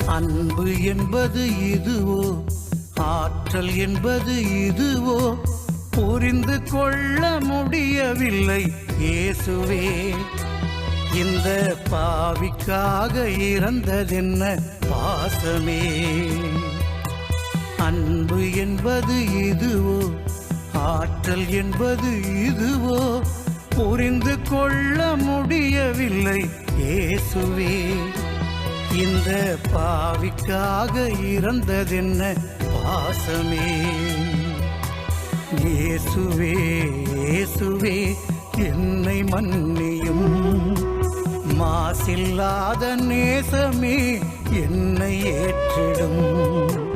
அன்பு என்பது இதுவோ, ஆற்றல் என்பது இதுவோ, புரிந்து கொள்ள முடியவில்லை இயேசுவே. இந்த பாவிக்காக இறந்ததென்ன பாசமே. அன்பு என்பது இதுவோ, ஆற்றல் என்பது இதுவோ, புரிந்து கொள்ள முடியவில்லை இயேசுவே. இந்த பாவிக்காக இறந்ததென்ன பாசமே. இயேசுவே இயேசுவே என்னை மன்னியும், மாசில்லாத நேசமே என்னை ஏற்றிடும்.